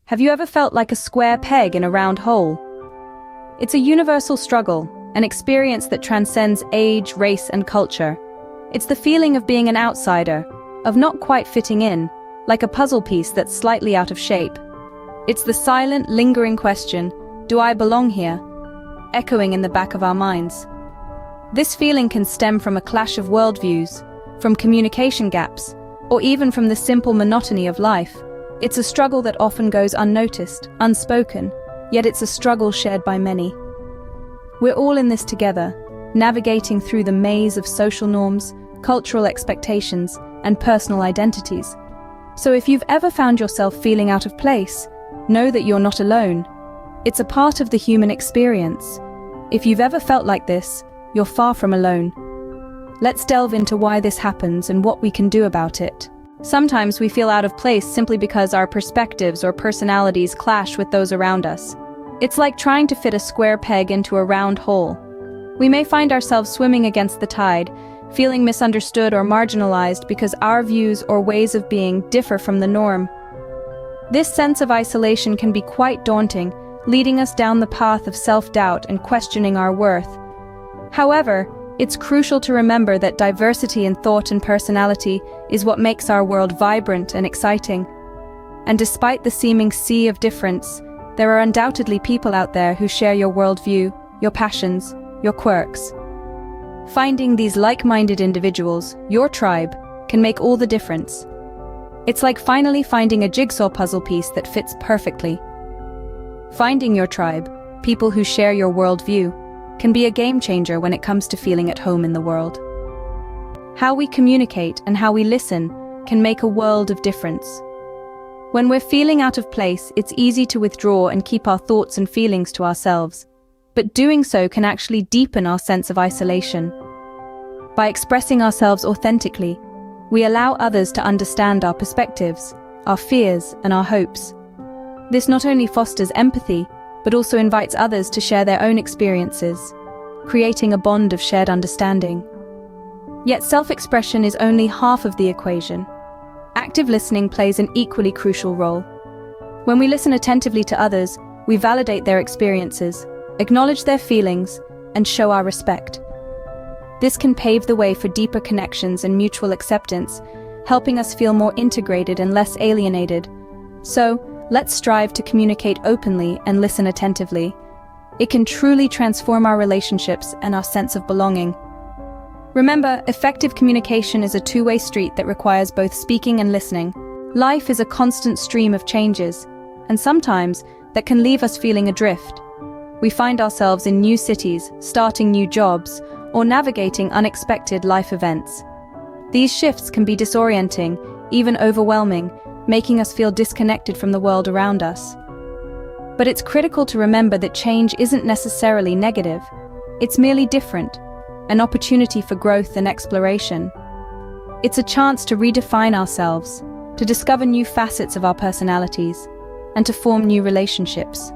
Have you ever felt like a square peg in a round hole? It's a universal struggle, an experience that transcends age, race, and culture. It's the feeling of being an outsider, of not quite fitting in, like a puzzle piece that's slightly out of shape. It's the silent, lingering question, do I belong here? Echoing in the back of our minds. This feeling can stem from a clash of worldviews, from communication gaps, or even from the simple monotony of life. It's a struggle that often goes unnoticed, unspoken, yet it's a struggle shared by many. We're all in this together, navigating through the maze of social norms, cultural expectations, and personal identities. So if you've ever found yourself feeling out of place, know that you're not alone. It's a part of the human experience. If you've ever felt like this, you're far from alone. Let's delve into why this happens and what we can do about it. Sometimes we feel out of place simply because our perspectives or personalities clash with those around us. It's like trying to fit a square peg into a round hole. We may find ourselves swimming against the tide, feeling misunderstood or marginalized because our views or ways of being differ from the norm. This sense of isolation can be quite daunting, leading us down the path of self-doubt and questioning our worth. However, it's crucial to remember that diversity in thought and personality is what makes our world vibrant and exciting. And despite the seeming sea of difference, there are undoubtedly people out there who share your worldview, your passions, your quirks. Finding these like-minded individuals, your tribe, can make all the difference. It's like finally finding a jigsaw puzzle piece that fits perfectly. Finding your tribe, people who share your worldview, can be a game changer when it comes to feeling at home in the world. How we communicate and how we listen can make a world of difference. When we're feeling out of place, it's easy to withdraw and keep our thoughts and feelings to ourselves, but doing so can actually deepen our sense of isolation. By expressing ourselves authentically, we allow others to understand our perspectives, our fears, and our hopes. This not only fosters empathy, but also invites others to share their own experiences, creating a bond of shared understanding. Yet self-expression is only half of the equation. Active listening plays an equally crucial role. When we listen attentively to others, we validate their experiences, acknowledge their feelings, and show our respect. This can pave the way for deeper connections and mutual acceptance, helping us feel more integrated and less alienated. So, let's strive to communicate openly and listen attentively. It can truly transform our relationships and our sense of belonging. Remember, effective communication is a two-way street that requires both speaking and listening. Life is a constant stream of changes, and sometimes that can leave us feeling adrift. We find ourselves in new cities, starting new jobs, or navigating unexpected life events. These shifts can be disorienting, even overwhelming, making us feel disconnected from the world around us. But it's critical to remember that change isn't necessarily negative. It's merely different, an opportunity for growth and exploration. It's a chance to redefine ourselves, to discover new facets of our personalities, and to form new relationships.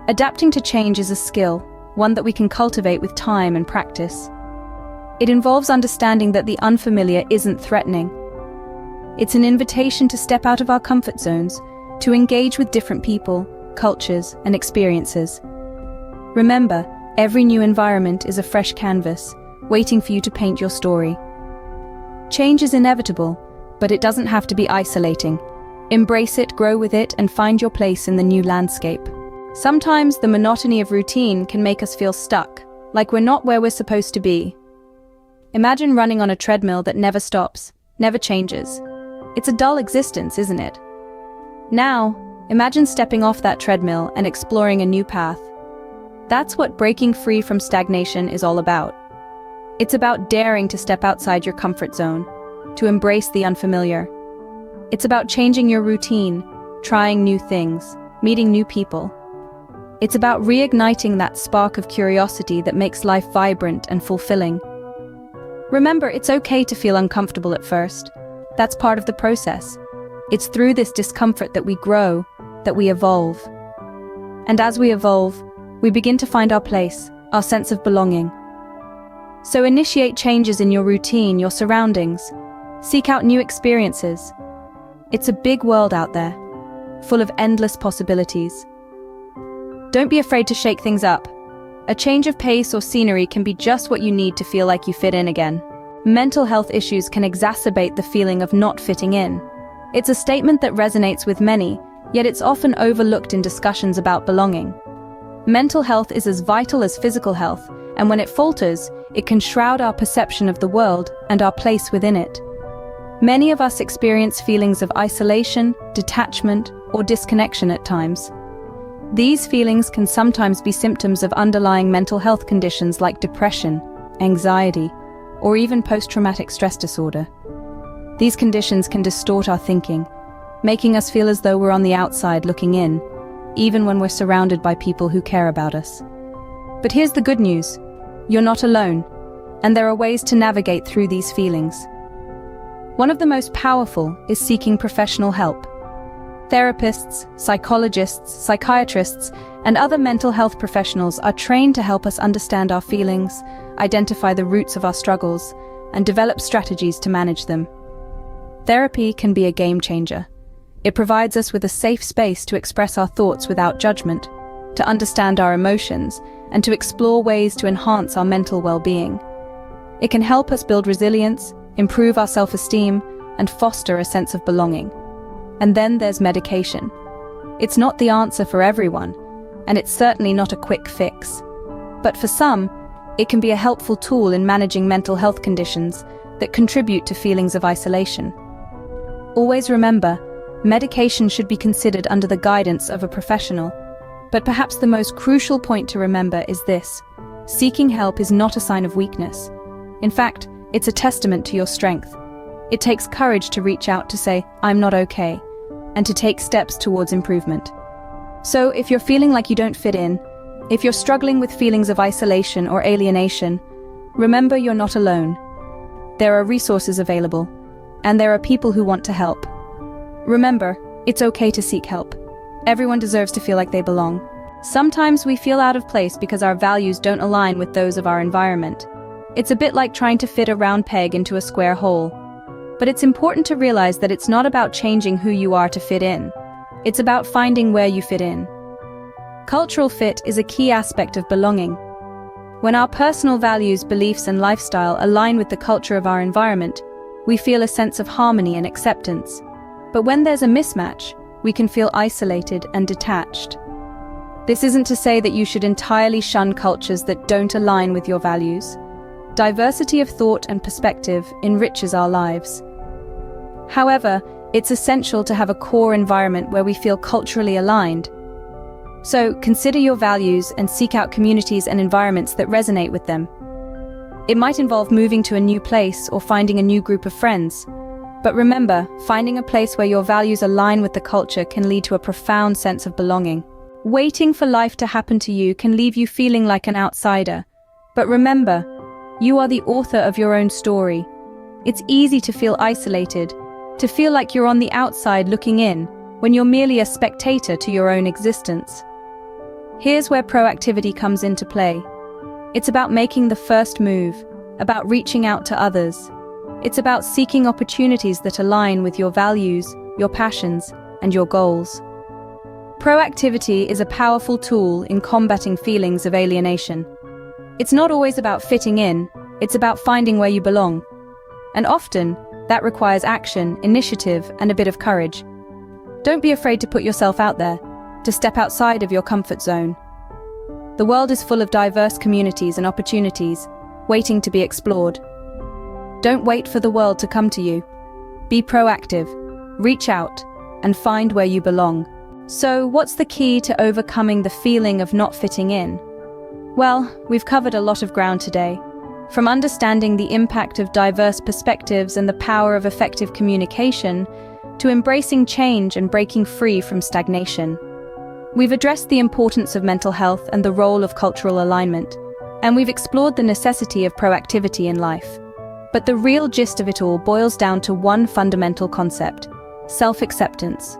Adapting to change is a skill, one that we can cultivate with time and practice. It involves understanding that the unfamiliar isn't threatening. It's an invitation to step out of our comfort zones, to engage with different people, cultures, and experiences. Remember, every new environment is a fresh canvas, waiting for you to paint your story. Change is inevitable, but it doesn't have to be isolating. Embrace it, grow with it, and find your place in the new landscape. Sometimes the monotony of routine can make us feel stuck, like we're not where we're supposed to be. Imagine running on a treadmill that never stops, never changes. It's a dull existence, isn't it? Now, imagine stepping off that treadmill and exploring a new path. That's what breaking free from stagnation is all about. It's about daring to step outside your comfort zone, to embrace the unfamiliar. It's about changing your routine, trying new things, meeting new people. It's about reigniting that spark of curiosity that makes life vibrant and fulfilling. Remember, it's okay to feel uncomfortable at first. That's part of the process. It's through this discomfort that we grow, that we evolve. And as we evolve, we begin to find our place, our sense of belonging. So initiate changes in your routine, your surroundings. Seek out new experiences. It's a big world out there. full of endless possibilities. Don't be afraid to shake things up. A change of pace or scenery can be just what you need to feel like you fit in again. Mental health issues can exacerbate the feeling of not fitting in. It's a statement that resonates with many, yet it's often overlooked in discussions about belonging. Mental health is as vital as physical health, and when it falters, it can shroud our perception of the world and our place within it. Many of us experience feelings of isolation, detachment, or disconnection at times. These feelings can sometimes be symptoms of underlying mental health conditions like depression, anxiety, or even post-traumatic stress disorder. These conditions can distort our thinking, making us feel as though we're on the outside looking in, even when we're surrounded by people who care about us. But here's the good news: you're not alone, and there are ways to navigate through these feelings. One of the most powerful is seeking professional help. Therapists, psychologists, psychiatrists, and other mental health professionals are trained to help us understand our feelings, identify the roots of our struggles, and develop strategies to manage them. Therapy can be a game changer. It provides us with a safe space to express our thoughts without judgment, to understand our emotions, and to explore ways to enhance our mental well-being. It can help us build resilience, improve our self-esteem, and foster a sense of belonging. And then there's medication. It's not the answer for everyone, and it's certainly not a quick fix. But for some, it can be a helpful tool in managing mental health conditions that contribute to feelings of isolation. Always remember, medication should be considered under the guidance of a professional. But perhaps the most crucial point to remember is this: seeking help is not a sign of weakness. In fact, it's a testament to your strength. It takes courage to reach out to say, "I'm not okay," and to take steps towards improvement. So if you're feeling like you don't fit in, if you're struggling with feelings of isolation or alienation, remember you're not alone. There are resources available, and there are people who want to help. Remember, it's okay to seek help. Everyone deserves to feel like they belong. Sometimes we feel out of place because our values don't align with those of our environment. It's a bit like trying to fit a round peg into a square hole. But it's important to realize that it's not about changing who you are to fit in. It's about finding where you fit in. Cultural fit is a key aspect of belonging. When our personal values, beliefs, and lifestyle align with the culture of our environment, we feel a sense of harmony and acceptance. But when there's a mismatch, we can feel isolated and detached. This isn't to say that you should entirely shun cultures that don't align with your values. Diversity of thought and perspective enriches our lives. However, it's essential to have a core environment where we feel culturally aligned. So, consider your values and seek out communities and environments that resonate with them. It might involve moving to a new place or finding a new group of friends. But remember, finding a place where your values align with the culture can lead to a profound sense of belonging. Waiting for life to happen to you can leave you feeling like an outsider. But remember, you are the author of your own story. It's easy to feel isolated, to feel like you're on the outside looking in, when you're merely a spectator to your own existence. Here's where proactivity comes into play. It's about making the first move, about reaching out to others. It's about seeking opportunities that align with your values, your passions, and your goals. Proactivity is a powerful tool in combating feelings of alienation. It's not always about fitting in, it's about finding where you belong. And often, that requires action, initiative, and a bit of courage. Don't be afraid to put yourself out there, to step outside of your comfort zone. The world is full of diverse communities and opportunities, waiting to be explored. Don't wait for the world to come to you. Be proactive, reach out, and find where you belong. So, what's the key to overcoming the feeling of not fitting in? Well, we've covered a lot of ground today. From understanding the impact of diverse perspectives and the power of effective communication, to embracing change and breaking free from stagnation. We've addressed the importance of mental health and the role of cultural alignment, and we've explored the necessity of proactivity in life. But the real gist of it all boils down to one fundamental concept: self-acceptance.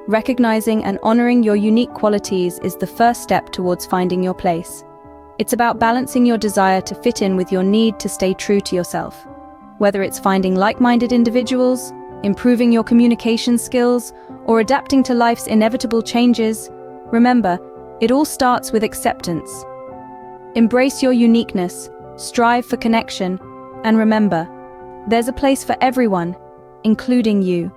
Recognizing and honoring your unique qualities is the first step towards finding your place. It's about balancing your desire to fit in with your need to stay true to yourself. Whether it's finding like-minded individuals, improving your communication skills, or adapting to life's inevitable changes, remember, it all starts with acceptance. Embrace your uniqueness, strive for connection, and remember, there's a place for everyone, including you.